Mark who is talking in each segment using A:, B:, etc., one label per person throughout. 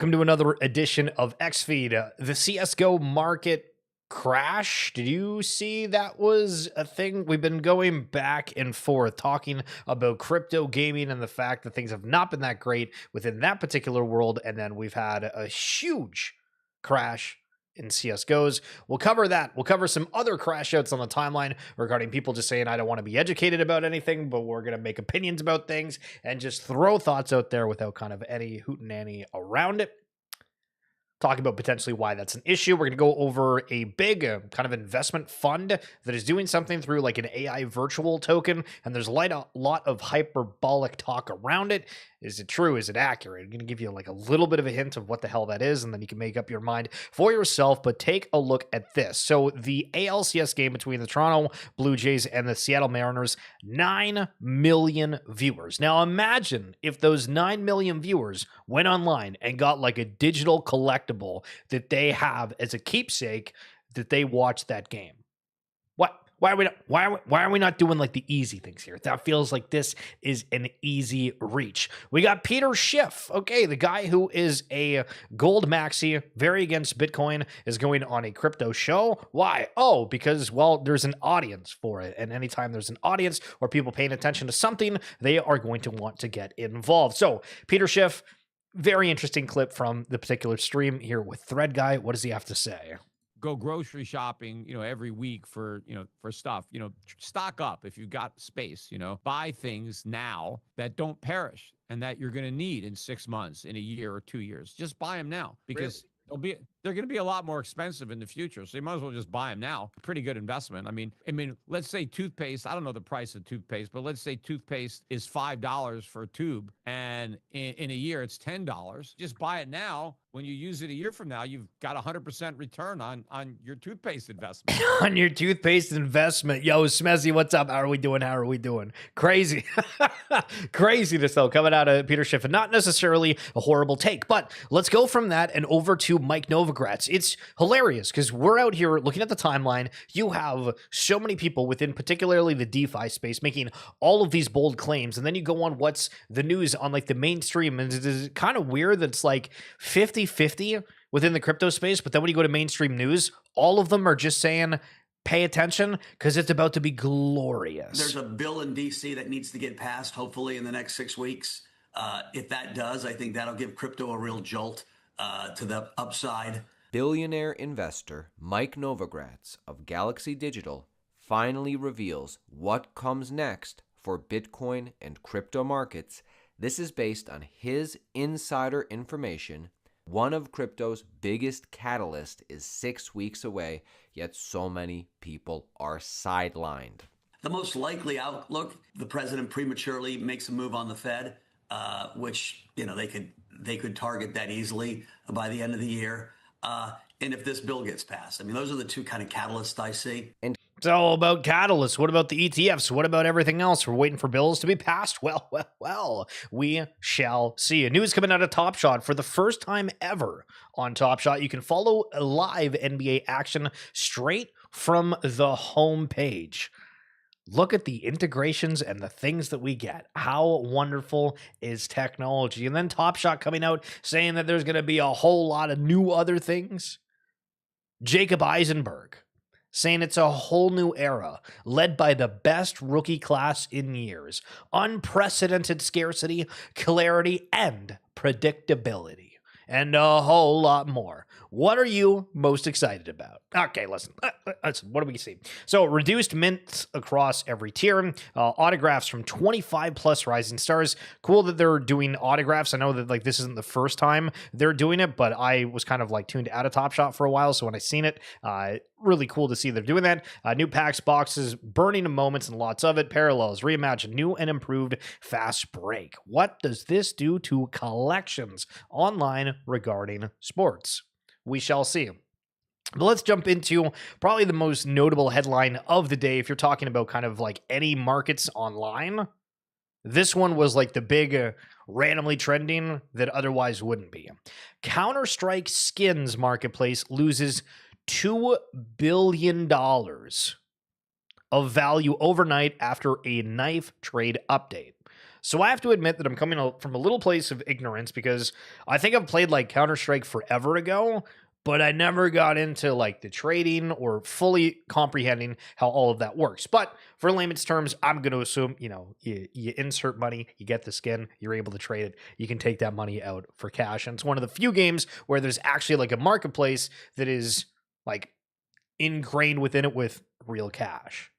A: Welcome to another edition of XFeed. The CSGO market crash. Did you see that was a thing? We've been going back and forth talking about crypto gaming and the fact that things have not been that great within that particular world. And then we've had a huge crash in CSGOs. We'll cover that. We'll cover some other crash outs on the timeline regarding people just saying, I don't want to be educated about anything, but we're going to make opinions about things and just throw thoughts out there without kind of any hootenanny around it. Talking about potentially why that's an issue. We're going to go over a big kind of investment fund that is doing something through like an AI virtual token, and there's a lot of hyperbolic talk around it. Is it true? Is it accurate? I'm going to give you like a little bit of a hint of what the hell that is, and then you can make up your mind for yourself, but take a look at this. So the ALCS game between the Toronto Blue Jays and the Seattle Mariners, 9 million viewers. Now imagine if those 9 million viewers went online and got like a digital collectible that they have as a keepsake that they watched that game. Why are we not doing like the easy things here? That feels like this is an easy reach. We got Peter Schiff, okay, the guy who is a gold maxi, very against Bitcoin, is going on a crypto show. Why? Oh, because, well, there's an audience for it. And anytime there's an audience or people paying attention to something, they are going to want to get involved. So Peter Schiff, very interesting clip from the particular stream here with Thread Guy. What does he have to say?
B: Go grocery shopping, every week for stuff, stock up if you've got space, buy things now that don't perish and that you're going to need in 6 months, in a year or 2 years. Just buy them now because they're going to be a lot more expensive in the future. So you might as well just buy them now. Pretty good investment. I mean, let's say toothpaste, I don't know the price of toothpaste, but let's say toothpaste is $5 for a tube and in a year it's $10. Just buy it now. When you use it a year from now, you've got 100% return on your toothpaste investment.
A: On your toothpaste investment. Yo, Smezzy, what's up? How are we doing? Crazy. Craziness, though, coming out of Peter Schiff. And not necessarily a horrible take, but let's go from that and over to Mike Novogratz. It's hilarious because we're out here looking at the timeline. You have so many people within particularly the DeFi space making all of these bold claims. And then you go on what's the news on like the mainstream. And it's kind of weird that it's like 50 within the crypto space, but then when you go to mainstream news, all of them are just saying, pay attention because it's about to be glorious.
C: There's a bill in DC that needs to get passed, hopefully in the next 6 weeks. If that does, I think that'll give crypto a real jolt to the upside.
D: Billionaire investor Mike Novogratz of Galaxy Digital finally reveals what comes next for Bitcoin and crypto markets. This is based on his insider information. One of crypto's biggest catalysts is 6 weeks away, yet so many people are sidelined.
C: The most likely outlook, the president prematurely makes a move on the Fed, which they could target that easily by the end of the year. And if this bill gets passed, those are the two kind of catalysts I see.
D: And
A: it's all about catalysts. What about the ETFs? What about everything else? We're waiting for bills to be passed. Well, we shall see. News coming out of Top Shot for the first time ever on Top Shot. You can follow live NBA action straight from the homepage. Look at the integrations and the things that we get. How wonderful is technology? And then Top Shot coming out saying that there's going to be a whole lot of new other things. Jacob Eisenberg saying it's a whole new era led by the best rookie class in years. Unprecedented scarcity, clarity, and predictability. And a whole lot more. What are you most excited about? Okay, listen. What do we see? So, reduced mints across every tier. Autographs from 25 plus rising stars. Cool that they're doing autographs. I know that like this isn't the first time they're doing it, but I was kind of like tuned out of Top Shot for a while. So when I seen it, really cool to see they're doing that. New packs, boxes, burning moments, and lots of it. Parallels, reimagined, new and improved fast break. What does this do to collections online regarding sports? We shall see. But let's jump into probably the most notable headline of the day. If you're talking about kind of like any markets online, this one was like the big randomly trending that otherwise wouldn't be. Counter-Strike skins marketplace loses $2 billion of value overnight after a knife trade update. So I have to admit that I'm coming from a little place of ignorance because I think I've played like Counter-Strike forever ago, but I never got into like the trading or fully comprehending how all of that works. But for layman's terms, I'm going to assume, you insert money, you get the skin, you're able to trade it, you can take that money out for cash. And it's one of the few games where there's actually like a marketplace that is like ingrained within it with real cash.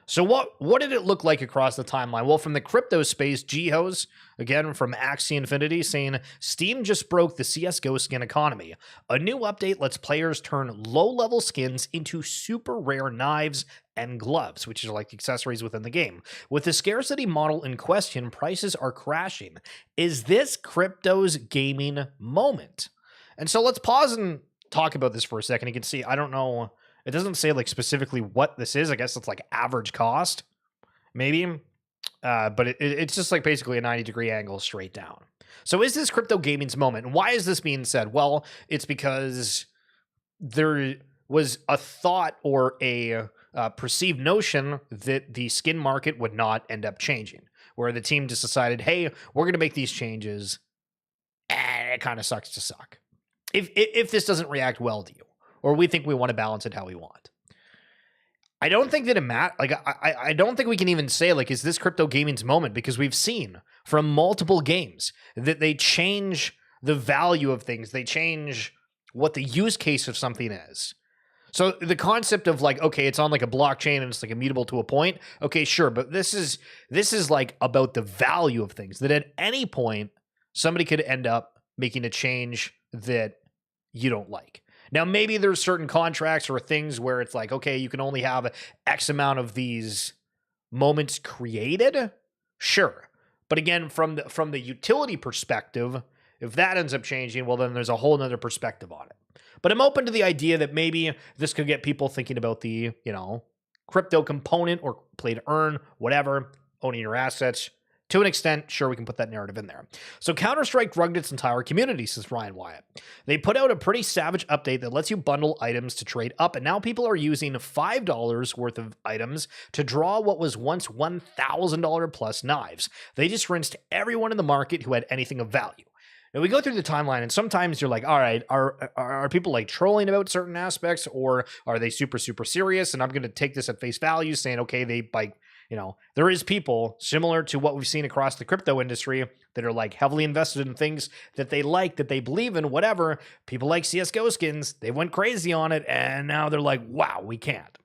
A: So what did it look like across the timeline? Well, from the crypto space, G-Hose, again from Axie Infinity, saying Steam just broke the CSGO skin economy. A new update lets players turn low-level skins into super rare knives and gloves, which are like accessories within the game. With the scarcity model in question, prices are crashing. Is this crypto's gaming moment? And so let's pause and talk about this for a second. You can see, I don't know, it doesn't say like specifically what this is. I guess it's like average cost, maybe. But it's just like basically a 90-degree angle straight down. So is this crypto gaming's moment? And why is this being said? Well, it's because there was a thought or a perceived notion that the skin market would not end up changing, where the team just decided, hey, we're going to make these changes, and it kind of sucks to suck. If this doesn't react well to you, or we think we want to balance it how we want. I don't think that it matters. Like, I don't think we can even say, like, is this crypto gaming's moment? Because we've seen from multiple games that they change the value of things. They change what the use case of something is. So the concept of like, okay, it's on like a blockchain and it's like immutable to a point. Okay, sure. But this is like about the value of things, that at any point, somebody could end up making a change that you don't like. Now, maybe there's certain contracts or things where it's like, okay, you can only have X amount of these moments created. Sure. But again, from the utility perspective, if that ends up changing, well, then there's a whole nother perspective on it. But I'm open to the idea that maybe this could get people thinking about the, crypto component or play to earn, whatever, owning your assets. To an extent, sure, we can put that narrative in there. So Counter-Strike drugged its entire community, says Ryan Wyatt. They put out a pretty savage update that lets you bundle items to trade up, and now people are using $5 worth of items to draw what was once $1,000 plus knives. They just rinsed everyone in the market who had anything of value. Now, we go through the timeline, and sometimes you're like, all right, are people like trolling about certain aspects, or are they super, super serious? And I'm going to take this at face value, saying, okay, they like, there is people similar to what we've seen across the crypto industry that are like heavily invested in things that they like, that they believe in, whatever. People like CSGO skins, they went crazy on it, and now they're like, wow, we can't.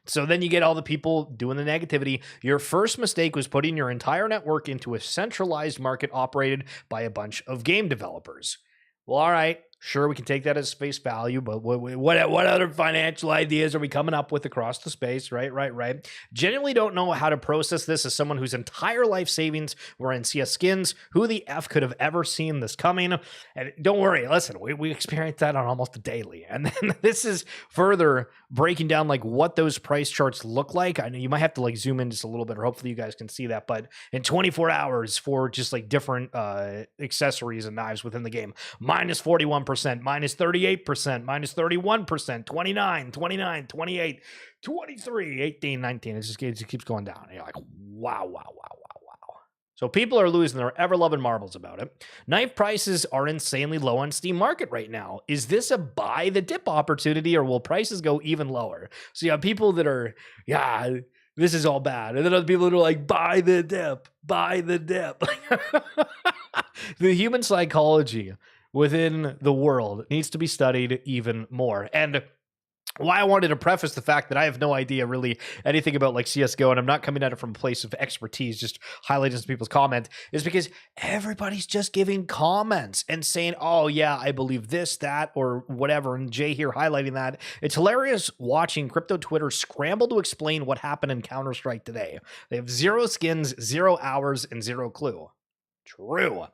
A: So then you get all the people doing the negativity. Your first mistake was putting your entire network into a centralized market operated by a bunch of game developers. Well, all right. Sure, we can take that as face value, but what other financial ideas are we coming up with across the space? Right. Genuinely don't know how to process this as someone whose entire life savings were in CS skins. Who the F could have ever seen this coming? And don't worry, listen, we experience that on almost a daily. And then this is further breaking down like what those price charts look like. I know you might have to like zoom in just a little bit, or hopefully you guys can see that. But in 24 hours for just like different accessories and knives within the game, minus 41%. Minus 38%, minus 31%, 29, 29, 28, 23, 18, 19. It just keeps going down. And you're like, wow. So people are losing their ever-loving marbles about it. Knife prices are insanely low on Steam Market right now. Is this a buy the dip opportunity, or will prices go even lower? So you have people that are, this is all bad. And then other people that are like, buy the dip. The human psychology within the world needs to be studied even more. And why I wanted to preface the fact that I have no idea really anything about like CSGO, and I'm not coming at it from a place of expertise, just highlighting some people's comments, is because everybody's just giving comments and saying, oh yeah, I believe this, that, or whatever. And Jay here highlighting that. It's hilarious watching crypto Twitter scramble to explain what happened in Counter-Strike today. They have 0 skins, 0 hours, and 0 clue. True.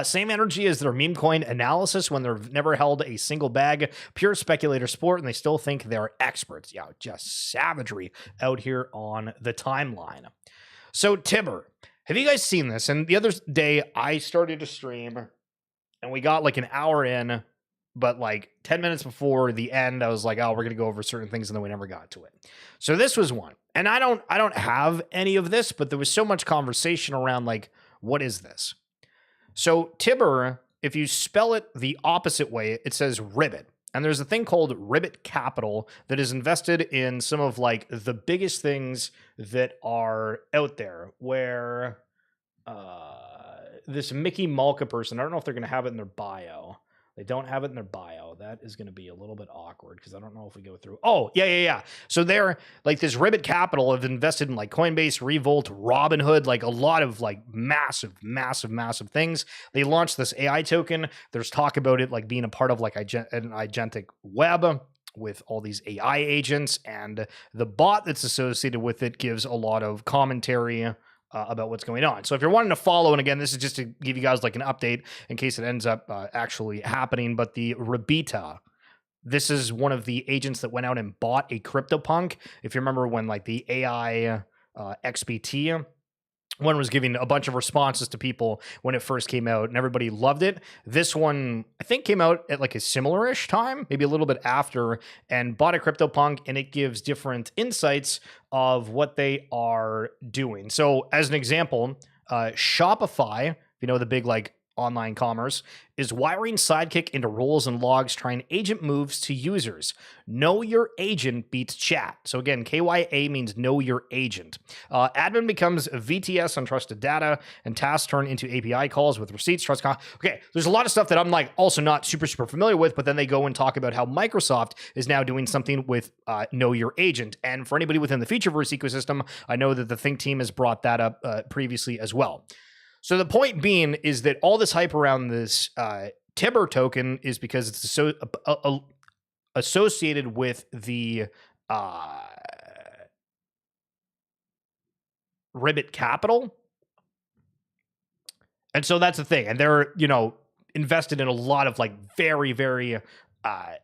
A: Same energy as their meme coin analysis when they've never held a single bag. Pure speculator sport, and they still think they're experts. Yeah, just savagery out here on the timeline. So, Tibber, have you guys seen this? And the other day, I started to stream, and we got like an hour in, but like 10 minutes before the end, I was like, oh, we're going to go over certain things, and then we never got to it. So this was one. And I don't have any of this, but there was so much conversation around like, what is this? So Tibber, if you spell it the opposite way, it says ribbit. And there's a thing called Ribbit Capital that is invested in some of like the biggest things that are out there, where this Mickey Malka person, I don't know if they're going to have it in their bio. They don't have it in their bio. That is going to be a little bit awkward because I don't know if we go through. Oh, yeah. So they're like this Ribbit Capital have invested in like Coinbase, Revolt, Robinhood, like a lot of like massive things. They launched this AI token. There's talk about it like being a part of like an agentic web with all these AI agents, and the bot that's associated with it gives a lot of commentary about what's going on. So if you're wanting to follow, and again, this is just to give you guys like an update in case it ends up actually happening, but the Rabita, this is one of the agents that went out and bought a CryptoPunk. If you remember when like the AI XBT one was giving a bunch of responses to people when it first came out, and everybody loved it. This one, I think, came out at like a similar-ish time, maybe a little bit after, and bought a CryptoPunk, and it gives different insights of what they are doing. So as an example, Shopify, if you know the big like online commerce, is wiring Sidekick into roles and logs, trying agent moves to users. Know your agent beats chat. So again, KYA means know your agent. Admin becomes VTS on trusted data, and tasks turn into API calls with receipts. Okay, there's a lot of stuff that I'm like also not super familiar with, but then they go and talk about how Microsoft is now doing something with know your agent. And for anybody within the Featureverse ecosystem, I know that the Think team has brought that up previously as well. So the point being is that all this hype around this Tibber token is because it's associated with the Ribbit Capital. And so that's the thing. And they're, invested in a lot of like very, very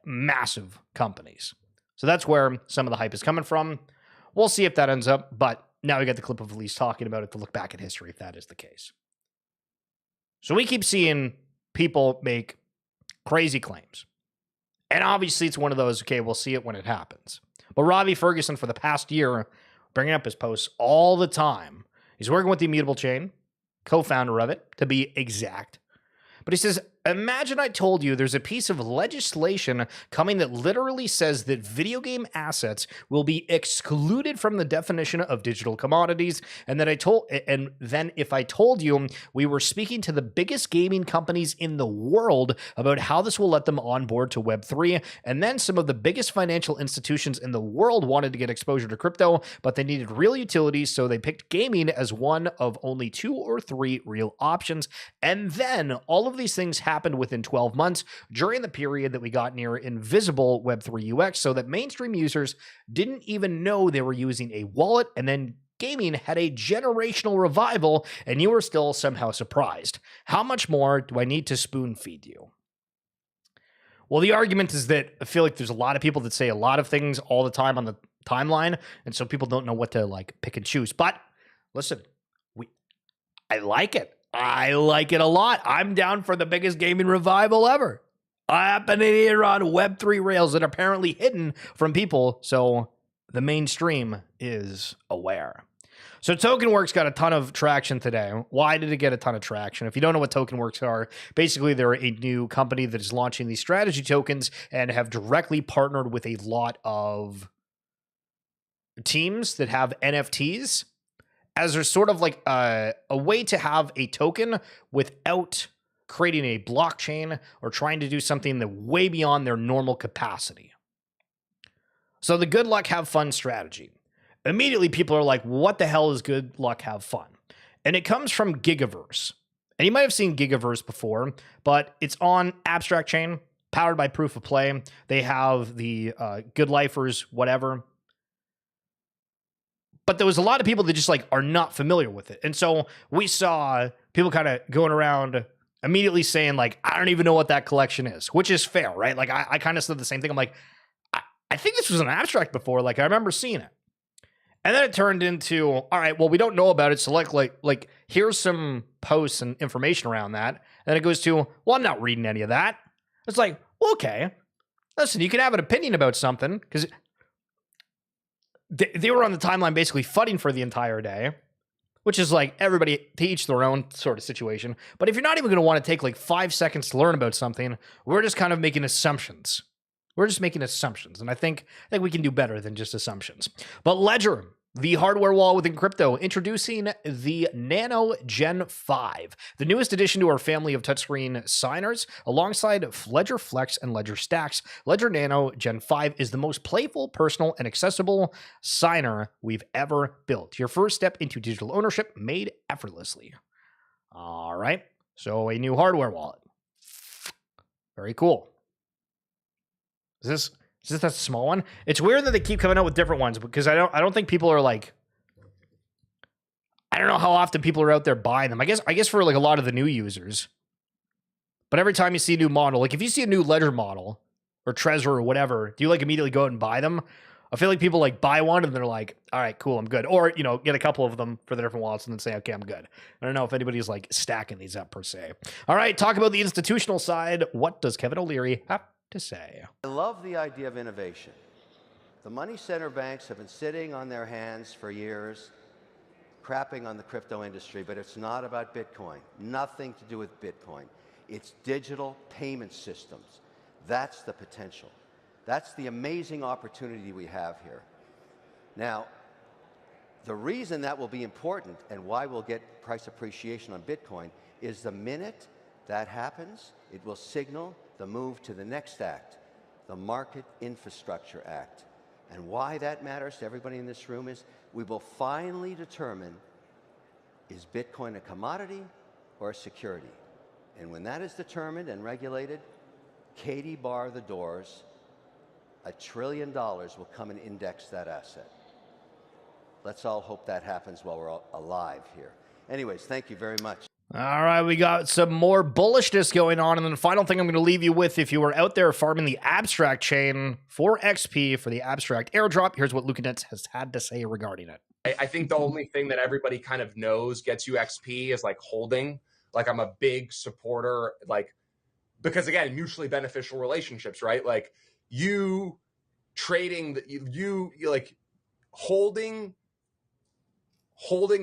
A: massive companies. So that's where some of the hype is coming from. We'll see if that ends up. But now we got the clip of Elise talking about it to look back at history if that is the case. So we keep seeing people make crazy claims. And obviously it's one of those, okay, we'll see it when it happens. But Robbie Ferguson, for the past year, bringing up his posts all the time. He's working with the Immutable Chain, co-founder of it, to be exact. But he says, imagine I told you there's a piece of legislation coming that literally says that video game assets will be excluded from the definition of digital commodities, and then if I told you we were speaking to the biggest gaming companies in the world about how this will let them on board to Web3, and then some of the biggest financial institutions in the world wanted to get exposure to crypto, but they needed real utilities, so they picked gaming as one of only 2 or 3 real options, and then all of these things happened within 12 months during the period that we got near invisible Web3 UX, so that mainstream users didn't even know they were using a wallet, and then gaming had a generational revival, and you were still somehow surprised. How much more do I need to spoon feed you? Well, the argument is that I feel like there's a lot of people that say a lot of things all the time on the timeline, and so people don't know what to like pick and choose. But listen, I like it. I like it a lot. I'm down for the biggest gaming revival ever. Happening here on Web3 rails that are apparently hidden from people, so the mainstream is aware. So TokenWorks got a ton of traction today. Why did it get a ton of traction? If you don't know what TokenWorks are, basically they're a new company that is launching these strategy tokens and have directly partnered with a lot of teams that have NFTs, as there's sort of like a way to have a token without creating a blockchain or trying to do something that way beyond their normal capacity. So the good luck, have fun strategy. Immediately people are like, what the hell is good luck, have fun? And it comes from Gigaverse. And you might have seen Gigaverse before, but it's on Abstract Chain, powered by Proof of Play. They have the Good Lifers, whatever. But there was a lot of people that just like are not familiar with it. And so we saw people kind of going around immediately saying like, I don't even know what that collection is, which is fair, right? Like I kind of said the same thing. I'm like, I think this was an abstract before. Like I remember seeing it. And then it turned into, all right, well, we don't know about it. So like here's some posts and information around that. And then it goes to, well, I'm not reading any of that. It's like, well, okay, listen, you can have an opinion about something because they were on the timeline basically fighting for the entire day. which is like everybody to each their own sort of situation. But if you're not even going to want to take like 5 seconds to learn about something, we're just kind of making assumptions. We're just making assumptions. And I think we can do better than just assumptions. But Ledger, the hardware wall within crypto, introducing the Nano Gen 5, the newest addition to our family of touchscreen signers. Alongside Ledger Flex and Ledger Stacks, Ledger Nano Gen 5 is the most playful, personal, and accessible signer we've ever built. Your first step into digital ownership made effortlessly. All right, so a new hardware wallet. Very cool. Is this that small one? It's weird that they keep coming out with different ones because I don't think people are like, I don't know how often people are out there buying them. I guess for like a lot of the new users. But every time you see a new model, like if you see a new Ledger model or Trezor or whatever, do you like immediately go out and buy them? I feel like people like buy one and they're like, all right, cool, I'm good. Or, get a couple of them for the different wallets and then say, okay, I'm good. I don't know if anybody's like stacking these up per se. All right, talk about the institutional side. What does Kevin O'Leary have to say?
E: I love the idea of innovation. The money center banks have been sitting on their hands for years, crapping on the crypto industry, but it's not about Bitcoin. Nothing to do with Bitcoin. It's digital payment systems. That's the potential. That's the amazing opportunity we have here. Now, the reason that will be important and why we'll get price appreciation on Bitcoin is the minute that happens, it will signal the move to the next act, the Market Infrastructure Act. And why that matters to everybody in this room is we will finally determine, is Bitcoin a commodity or a security? And when that is determined and regulated, Katie bar the doors, $1 trillion will come and index that asset. Let's all hope that happens while we're all alive here. Anyways, thank you very much.
A: All right, we got some more bullishness going on. And then the final thing I'm going to leave you with, if you were out there farming the Abstract chain for XP for the Abstract airdrop, here's what Lucanets has had to say regarding it.
F: I think the only thing that everybody kind of knows gets you XP is like holding. Like I'm a big supporter, like, because again, mutually beneficial relationships, right? Like you trading, you like holding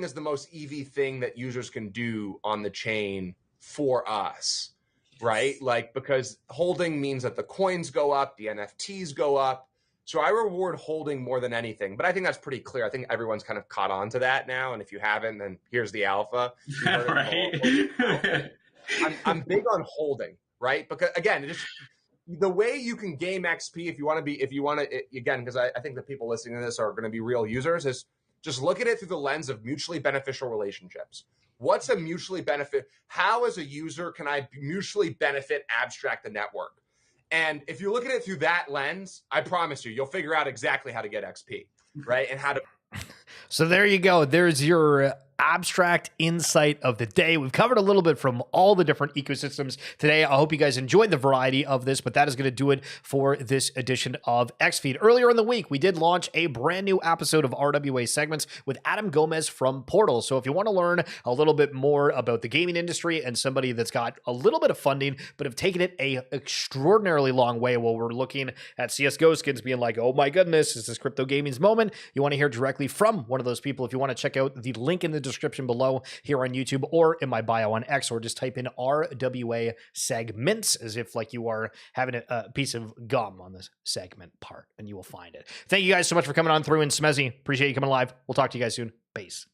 F: is the most EV thing that users can do on the chain for us, right? Like, because holding means that the coins go up, the NFTs go up. So I reward holding more than anything, but I think that's pretty clear. I think everyone's kind of caught on to that now. And if you haven't, then here's the alpha.
G: Right.
F: I'm big on holding, right? Because again, just the way you can game XP, if you want to, again, because I think the people listening to this are going to be real users, is just look at it through the lens of mutually beneficial relationships. What's a mutually benefit? How as a user can I mutually benefit Abstract the network? And if you look at it through that lens, I promise you'll figure out exactly how to get XP, right? And how to.
A: So there you go. There's your Abstract insight of the day. We've covered a little bit from all the different ecosystems today. I hope you guys enjoyed the variety of this, but that is going to do it for this edition of XFeed. Earlier in the week, we did launch a brand new episode of RWA Segments with Adam Gomez from Portal. So if you want to learn a little bit more about the gaming industry and somebody that's got a little bit of funding, but have taken it a extraordinarily long way while we're looking at CSGO skins being like, oh my goodness, is this crypto gaming's moment? You want to hear directly from one of those people. If you want to check out the link in the description below here on YouTube or in my bio on X, or just type in RWA SegMints as if like you are having a piece of gum on this segment part, and you will find it. Thank you guys so much for coming on through, and Smezzy, appreciate you coming live. We'll talk to you guys soon. Peace.